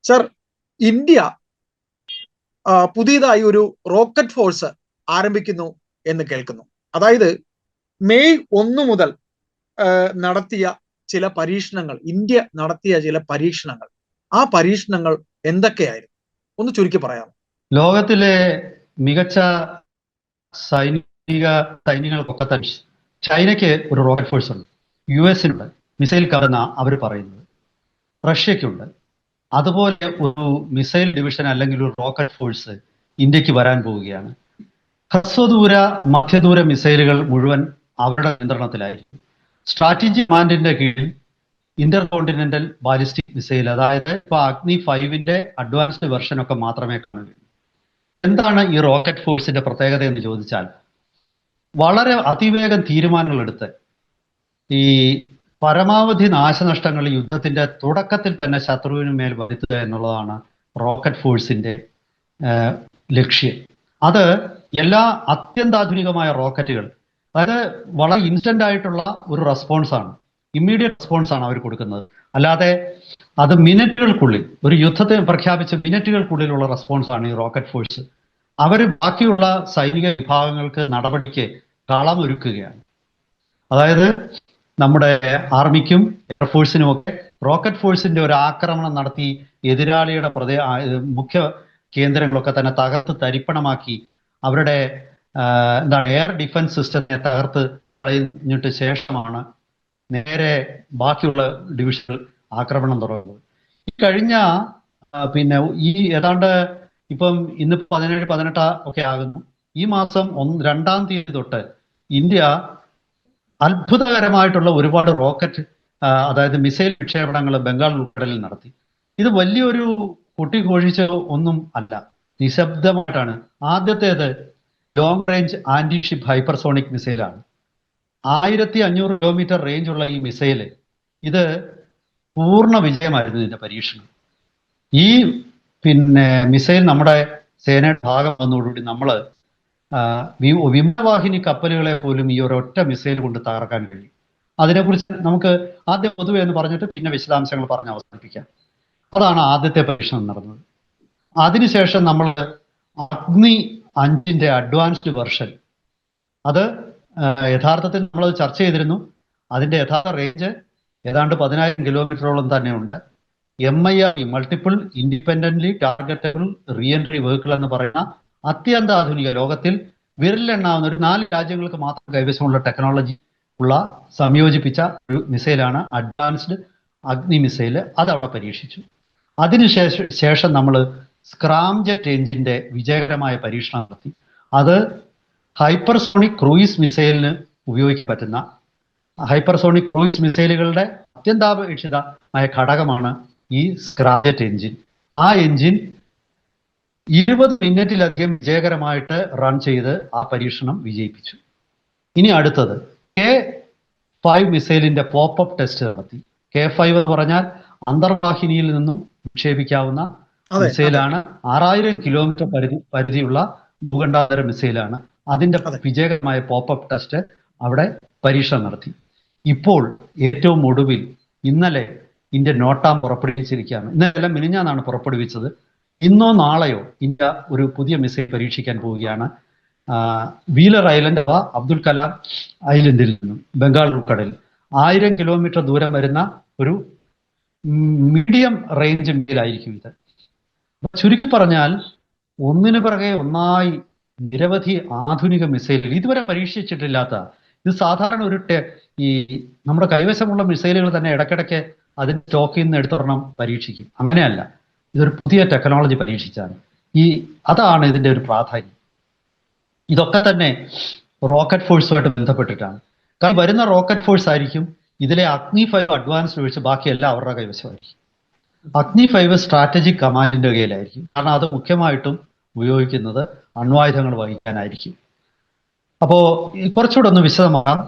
Sir, India പുതിയതായി ഒരു rocket force ആരംഭിക്കുന്നു എന്ന് കേൾക്കുന്നു. അതായത് മെയ് 1 മുതൽ നടത്തിയ ചില പരീക്ഷണങ്ങൾ, ഇന്ത്യ നടത്തിയ ചില പരീക്ഷണങ്ങൾ, ആ പരീക്ഷണങ്ങൾ എന്തൊക്കെയായിരുന്നു ഒന്ന് ചുരുക്കി പറയാം? ലോകത്തിലെ മികച്ച സൈനികൾക്കൊക്കെ തന്നെ ചൈനയ്ക്ക് ഒരു റോക്കറ്റ് ഫോഴ്സ് ഉണ്ട്, US-നുണ്ട്, മിസൈൽ കവന്ന അവർ പറയുന്നത്, റഷ്യക്കുണ്ട്. അതുപോലെ ഒരു മിസൈൽ ഡിവിഷൻ അല്ലെങ്കിൽ ഒരു റോക്കറ്റ് ഫോഴ്സ് ഇന്ത്യക്ക് വരാൻ പോവുകയാണ്. ഹ്രസ്വദൂര മധ്യദൂര മിസൈലുകൾ മുഴുവൻ അവരുടെ നിയന്ത്രണത്തിലായിരിക്കും. സ്ട്രാറ്റജിക് കമാൻഡിന്റെ കീഴിൽ ഇന്റർ കോണ്ടിനെന്റൽ ബാലിസ്റ്റിക് മിസൈൽ, അതായത് ഇപ്പൊ അഗ്നി 5-ന്റെ അഡ്വാൻസ്ഡ് വെർഷൻ ഒക്കെ മാത്രമേ കാണൂ. എന്താണ് ഈ റോക്കറ്റ് ഫോഴ്സിന്റെ പ്രത്യേകത എന്ന് ചോദിച്ചാൽ, വളരെ അതിവേഗം തീരുമാനങ്ങൾ എടുത്ത് ഈ പരമാവധി നാശനഷ്ടങ്ങൾ യുദ്ധത്തിന്റെ തുടക്കത്തിൽ തന്നെ ശത്രുവിന് മേൽ വരുത്തുക എന്നുള്ളതാണ് റോക്കറ്റ് ഫോഴ്സിന്റെ ലക്ഷ്യം. അത് എല്ലാ അത്യന്താധുനികമായ റോക്കറ്റുകൾ, അതായത് വളരെ ഇൻസ്റ്റന്റ് ആയിട്ടുള്ള ഒരു റെസ്പോൺസാണ്, ഇമ്മീഡിയറ്റ് റെസ്പോൺസ് ആണ് അവർ കൊടുക്കുന്നത്. അല്ലാതെ അത് മിനിറ്റുകൾക്കുള്ളിൽ, ഒരു യുദ്ധത്തെ പ്രഖ്യാപിച്ച മിനിറ്റുകൾക്കുള്ളിലുള്ള റെസ്പോൺസ് ആണ് ഈ റോക്കറ്റ് ഫോഴ്സ്. അവർ ബാക്കിയുള്ള സൈനിക വിഭാഗങ്ങൾക്ക് നടപടിക്ക് കളമൊരുക്കുകയാണ്. അതായത് നമ്മുടെ ആർമിക്കും എയർഫോഴ്സിനും ഒക്കെ റോക്കറ്റ് ഫോഴ്സിന്റെ ഒരു ആക്രമണം നടത്തി എതിരാളിയുടെ മുഖ്യ കേന്ദ്രങ്ങളൊക്കെ തന്നെ തകർത്ത് തരിപ്പണമാക്കി അവരുടെ എയർ ഡിഫൻസ് സിസ്റ്റത്തെ തകർത്ത് കഴിഞ്ഞിട്ട് ശേഷമാണ് നേരെ ബാക്കിയുള്ള ഡിവിഷനുകൾ ആക്രമണം തുടങ്ങുന്നത്. ഈ കഴിഞ്ഞ ഈ ഏതാണ്ട് ഇപ്പം ഇന്ന് 17-18 ഒക്കെ ആകുന്നു. ഈ മാസം 2-ാം തീയതി തൊട്ട് ഇന്ത്യ അത്ഭുതകരമായിട്ടുള്ള ഒരുപാട് റോക്കറ്റ്, അതായത് മിസൈൽ വിക്ഷേപണങ്ങൾ ബംഗാൾ ഉൾക്കടലിൽ നടത്തി. ഇത് വലിയൊരു കൊട്ടിഘോഷിച്ച ഒന്നും അല്ല, നിശബ്ദമായിട്ടാണ്. ആദ്യത്തേത് long range anti ship hypersonic മിസൈലാണ്. 1500 കിലോമീറ്റർ റേഞ്ച് ഉള്ള ഈ മിസൈല്, ഇത് പൂർണ്ണ വിജയമായിരുന്നു ഇതിന്റെ പരീക്ഷണം. ഈ മിസൈൽ നമ്മുടെ സേനയുടെ ഭാഗം വന്നതോടുകൂടി നമ്മള് വിമാനവാഹിനി കപ്പലുകളെ പോലും ഈ ഒരൊറ്റ മിസൈൽ കൊണ്ട് തകർക്കാൻ കഴിയും. അതിനെക്കുറിച്ച് നമുക്ക് ആദ്യം പൊതുവെ എന്ന് പറഞ്ഞിട്ട് പിന്നെ വിശദാംശങ്ങൾ പറഞ്ഞ് അവസാനിപ്പിക്കാം. അതാണ് ആദ്യത്തെ പരീക്ഷണം നടന്നത്. അതിനുശേഷം നമ്മൾ അഗ്നി 5-ന്റെ അഡ്വാൻസ്ഡ് വെർഷൻ, അത് യഥാർത്ഥത്തിൽ നമ്മളത് ചർച്ച ചെയ്തിരുന്നു. അതിന്റെ യഥാർത്ഥ റേഞ്ച് ഏതാണ്ട് 10,000 കിലോമീറ്ററോളം തന്നെയുണ്ട്. MIR, multiple independently targetable re entry vehicle എന്ന് പറയുന്ന അത്യന്താധുനിക, ലോകത്തിൽ വിരലിലെണ്ണാവുന്ന ഒരു 4 രാജ്യങ്ങൾക്ക് മാത്രം കൈവശമുള്ള ടെക്നോളജി ഉള്ള സംയോജിപ്പിച്ച ഒരു മിസൈലാണ് അഡ്വാൻസ്ഡ് അഗ്നി മിസൈല്. അത് അവിടെ പരീക്ഷിച്ചു. അതിനുശേഷം നമ്മൾ സ്ക്രാംജെറ്റ് എഞ്ചിന്റെ വിജയകരമായ പരീക്ഷണം നടത്തി. അത് ഹൈപ്പർസോണിക് ക്രൂയിസ് മിസൈലിന് ഉപയോഗിക്കാൻ പറ്റുന്ന ഹൈപ്പർസോണിക് ക്രൂയിസ് മിസൈലുകളുടെ അത്യന്താപേക്ഷിതമായ ഘടകമാണ് ഈ സ്ക്രാംജെറ്റ് എഞ്ചിൻ. ആ എഞ്ചിൻ 20 മിനിറ്റിലധികം വിജയകരമായിട്ട് റൺ ചെയ്ത് ആ പരീക്ഷണം വിജയിപ്പിച്ചു. ഇനി അടുത്തത് K5 മിസൈലിന്റെ പോപ്പ് ടെസ്റ്റ് നടത്തി. K5 എന്ന് പറഞ്ഞാൽ അന്തർവാഹിനിയിൽ നിന്നും വിക്ഷേപിക്കാവുന്ന മിസൈലാണ്. 6000 കിലോമീറ്റർ പരിധിയുള്ള ഭൂഖണ്ഡാന്തര മിസൈലാണ്. അതിന്റെ വിജയകരമായ പോപ്പ് ടെസ്റ്റ് അവിടെ പരീക്ഷണം നടത്തി. ഇപ്പോൾ ഏറ്റവും ഒടുവിൽ ഇന്നലെ ഇന്ത്യ നോട്ടാം പുറപ്പെടുവിച്ചിരിക്കുകയാണ്. ഇന്നലെ മിനിഞ്ഞാന്നാണ് പുറപ്പെടുവിച്ചത്. ഇന്നോ നാളെയോ ഇന്ത്യ ഒരു പുതിയ മിസൈൽ പരീക്ഷിക്കാൻ പോവുകയാണ്. വീലർ ഐലൻഡ് അഥവാ അബ്ദുൽ കലാം ഐലൻഡിൽ നിന്നും ബംഗാൾ ഉൾക്കടലിൽ 1000 കിലോമീറ്റർ ദൂരം വരുന്ന ഒരു മീഡിയം റേഞ്ച് മിസൈലായിരിക്കും ഇത്. ചുരുക്കി പറഞ്ഞാൽ ഒന്നിനു പിറകെ ഒന്നായി നിരവധി ആധുനിക മിസൈലുകൾ, ഇതുവരെ പരീക്ഷിച്ചിട്ടില്ലാത്ത, ഇത് സാധാരണ ഈ നമ്മുടെ കൈവശമുള്ള മിസൈലുകൾ തന്നെ ഇടയ്ക്കിടയ്ക്ക് അതിന്റെ സ്റ്റോക്കിൽ നിന്ന് എടുത്തൊരെണ്ണം പരീക്ഷിക്കും. അങ്ങനെയല്ല, ഇതൊരു പുതിയ ടെക്നോളജി പരീക്ഷിച്ചാണ്. അതാണ് ഇതിന്റെ ഒരു പ്രാധാന്യം. ഇതൊക്കെ തന്നെ റോക്കറ്റ് ഫോഴ്സുമായിട്ട് ബന്ധപ്പെട്ടിട്ടാണ്. കാരണം വരുന്ന റോക്കറ്റ് ഫോഴ്സ് ആയിരിക്കും ഇതിലെ അഗ്നി 5 അഡ്വാൻസ്ഡ് ഒഴിച്ച് ബാക്കിയെല്ലാം അവരുടെ കൈവശമായിരിക്കും. അഗ്നി 5 സ്ട്രാറ്റജിക് കമാൻഡിന്റെ കയ്യിലായിരിക്കും. കാരണം അത് മുഖ്യമായിട്ടും ഉപയോഗിക്കുന്നത് അണ്വായുധങ്ങൾ വഹിക്കാനായിരിക്കും. അപ്പോ കുറച്ചുകൂടെ ഒന്ന് വിശദമാക്കാം.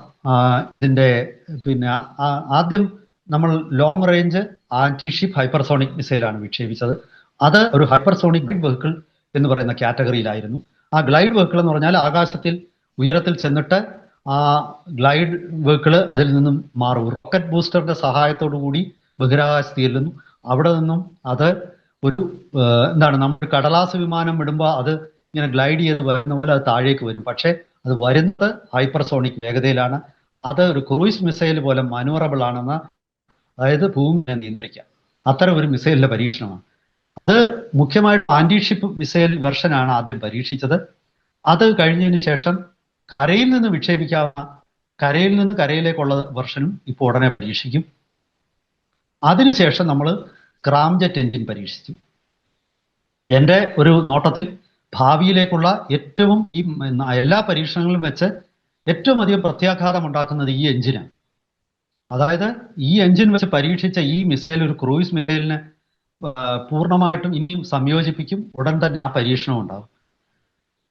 ഇതിന്റെ ആദ്യം നമ്മൾ long range anti ship hypersonic മിസൈലാണ് വിക്ഷേപിച്ചത്. അത് ഒരു ഹൈപ്പർസോണിക് വെഹിക്കിൾ എന്ന് പറയുന്ന കാറ്റഗറിയിലായിരുന്നു. ആ ഗ്ലൈഡ് വെഹിക്കിൾ എന്ന് പറഞ്ഞാൽ ആകാശത്തിൽ ഉയരത്തിൽ ചെന്നിട്ട് ആ ഗ്ലൈഡ് വെഹിക്കിൾ അതിൽ നിന്നും മാറും. റോക്കറ്റ് ബൂസ്റ്ററിന്റെ സഹായത്തോടു കൂടി ബഹിരാകാശത്ത് ചെല്ലുന്നു. അവിടെ നിന്നും അത് ഒരു എന്താണ്, നമ്മൾ കടലാസ് വിമാനം വിടുമ്പോൾ അത് ഇങ്ങനെ ഗ്ലൈഡ് ചെയ്ത് വരുന്ന പോലെ അത് താഴേക്ക് വരും. പക്ഷേ അത് വരുന്നത് ഹൈപ്പർസോണിക് വേഗതയിലാണ്. അത് ഒരു ക്രൂയിസ് മിസൈൽ പോലെ മാനുവറബിൾ ആണെന്ന്, അതായത് ഭൂമിയെ നിയന്ത്രിക്കാം. അത്തരം ഒരു മിസൈലിന്റെ പരീക്ഷണമാണ് അത്. മുഖ്യമായിട്ട് ആന്റിഷിപ്പ് മിസൈൽ വെർഷനാണ് ആദ്യം പരീക്ഷിച്ചത്. അത് കഴിഞ്ഞതിന് ശേഷം കരയിൽ നിന്ന് വിക്ഷേപിക്കാവുന്ന, കരയിൽ നിന്ന് കരയിലേക്കുള്ള വെർഷനും ഇപ്പോൾ ഉടനെ പരീക്ഷിക്കും. അതിനുശേഷം നമ്മൾ സ്ക്രാംജെറ്റ് എഞ്ചിൻ പരീക്ഷിച്ചു. എൻ്റെ ഒരു നോട്ടത്തിൽ ഭാവിയിലേക്കുള്ള ഏറ്റവും ഈ എല്ലാ പരീക്ഷണങ്ങളും വെച്ച് ഏറ്റവും അധികം പ്രത്യാഘാതം ഉണ്ടാക്കുന്നത് ഈ എഞ്ചിനാണ്. അതായത് ഈ എഞ്ചിൻ വെച്ച് പരീക്ഷിച്ച ഈ മിസൈൽ ഒരു ക്രൂയിസ് മിസൈലിനെ പൂർണ്ണമായിട്ടും ഇനിയും സംയോജിപ്പിക്കും. ഉടൻ തന്നെ ആ പരീക്ഷണം ഉണ്ടാകും.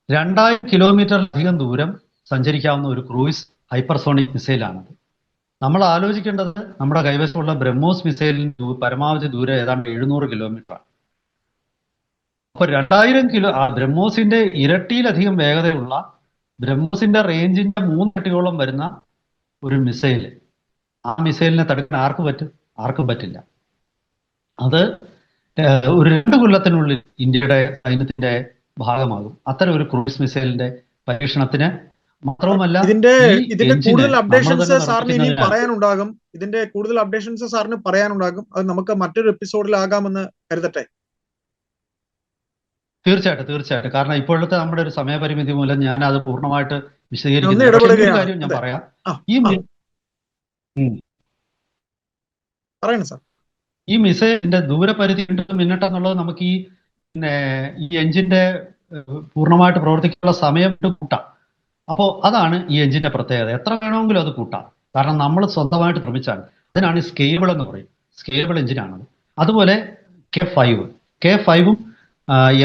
2000 കിലോമീറ്ററിലധികം ദൂരം സഞ്ചരിക്കാവുന്ന ഒരു ക്രൂയിസ് ഹൈപ്പർസോണിക് മിസൈലാണത്. നമ്മൾ ആലോചിക്കേണ്ടത് നമ്മുടെ കൈവശമുള്ള ബ്രഹ്മോസ് മിസൈലിന് പരമാവധി ദൂരം ഏതാണ്ട് 700 കിലോമീറ്ററാണ്. അപ്പൊ 2000 കിലോ, ബ്രഹ്മോസിന്റെ ഇരട്ടിയിലധികം വേഗതയുള്ള, ബ്രഹ്മോസിന്റെ റേഞ്ചിന്റെ 3 ഇരട്ടിയോളം വരുന്ന ഒരു മിസൈൽ, ആ മിസൈലിനെ തടുക്കാൻ ആർക്കും പറ്റില്ല. അത് ഒരു 2 കൊല്ലത്തിനുള്ളിൽ ഇന്ത്യയുടെ സൈന്യത്തിന്റെ ഭാഗമാകും. അത്തരം ഒരു ക്രൂയിസ് മിസൈലിന്റെ പരീക്ഷണത്തിന് മാത്രവുമല്ല, ഇതിന്റെ കൂടുതൽ അപ്ഡേഷൻസ് സാറിന് ഇനി പറയാനുണ്ടാകും. അത് നമുക്ക് മറ്റൊരു എപ്പിസോഡിലാകാമെന്ന് കരുതട്ടെ. തീർച്ചയായിട്ടും. കാരണം ഇപ്പോഴത്തെ നമ്മുടെ ഒരു സമയപരിമിതി മൂലം ഞാൻ അത് പൂർണ്ണമായിട്ട് വിശദീകരിക്കുന്ന കാര്യം ഞാൻ പറയാം. ഈ മിസൈലിന്റെ ദൂരപരിധി 2 മിനിറ്റ് എന്നുള്ളത് നമുക്ക് ഈ എഞ്ചിന്റെ പൂർണ്ണമായിട്ട് പ്രവർത്തിക്കാനുള്ള സമയം കൂട്ടാം. അപ്പോൾ അതാണ് ഈ എഞ്ചിന്റെ പ്രത്യേകത. എത്ര വേണമെങ്കിലും അത് കൂട്ടാം. കാരണം നമ്മൾ സ്വന്തമായിട്ട് നിർമ്മിച്ചാണ്. അതിനാണ് സ്കെയിലബിൾ എന്ന് പറയും. സ്കെയിലബിൾ എഞ്ചിനാണത്. അതുപോലെ K5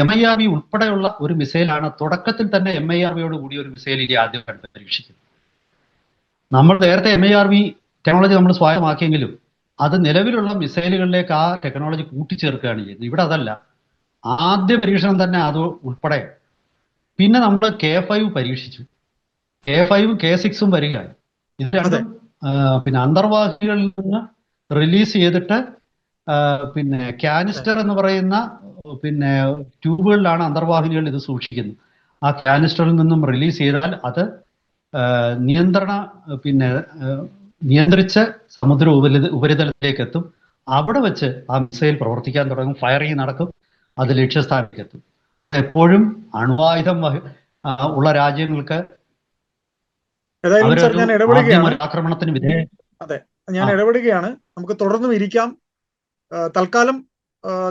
MIRV ഉൾപ്പെടെയുള്ള ഒരു മിസൈലാണ്. തുടക്കത്തിൽ തന്നെ MIRVയോട് കൂടിയ ഒരു മിസൈൽ ഇനി ആദ്യമായിട്ട് പരീക്ഷിക്കുന്നത്. നമ്മൾ നേരത്തെ MIRV ടെക്നോളജി നമ്മൾ സ്വായത്തമാക്കിയെങ്കിലും അത് നിലവിലുള്ള മിസൈലുകളിലേക്ക് ആ ടെക്നോളജി കൂട്ടിച്ചേർക്കുകയാണ് ചെയ്യുന്നത്. ഇവിടെ അതല്ല. ആദ്യ പരീക്ഷണം തന്നെ അത് ഉൾപ്പെടെ. പിന്നെ നമ്മൾ K5 പരീക്ഷിച്ചു. K5 K6 വരികയായി. ഇത് രണ്ടും പിന്നെ അന്തർവാഹിനികളിൽ നിന്ന് റിലീസ് ചെയ്തിട്ട് പിന്നെ കാനിസ്റ്റർ എന്ന് പറയുന്ന പിന്നെ ട്യൂബുകളിലാണ് അന്തർവാഹിനികൾ ഇത് സൂക്ഷിക്കുന്നത്. ആ കാനിസ്റ്ററിൽ നിന്നും റിലീസ് ചെയ്താൽ അത് നിയന്ത്രിച്ച് സമുദ്ര ഉപരിതലത്തിലേക്ക് എത്തും. അവിടെ വെച്ച് ആ മിസൈൽ പ്രവർത്തിക്കാൻ തുടങ്ങും. ഫയറിങ് നടക്കും. അത് ലക്ഷ്യസ്ഥാനത്തേക്ക് എത്തും. എപ്പോഴും അണുവായുധം ഉള്ള രാജ്യങ്ങൾക്ക് ആക്രമണത്തിന് വിധേയം. അതെ, ഞാൻ ഇടപെടുകയാണ്. നമുക്ക് തുടർന്നും ഇരിക്കാം. തൽക്കാലം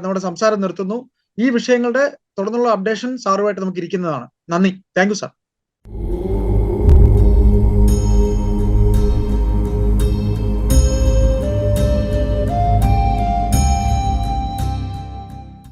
നമ്മുടെ സംസാരം നിർത്തുന്നു. ഈ വിഷയങ്ങളുടെ തുടർന്നുള്ള അപ്ഡേഷൻ സാറുമായിട്ട് നമുക്ക് ഇരിക്കുന്നതാണ്. നന്ദി. Thank you sir.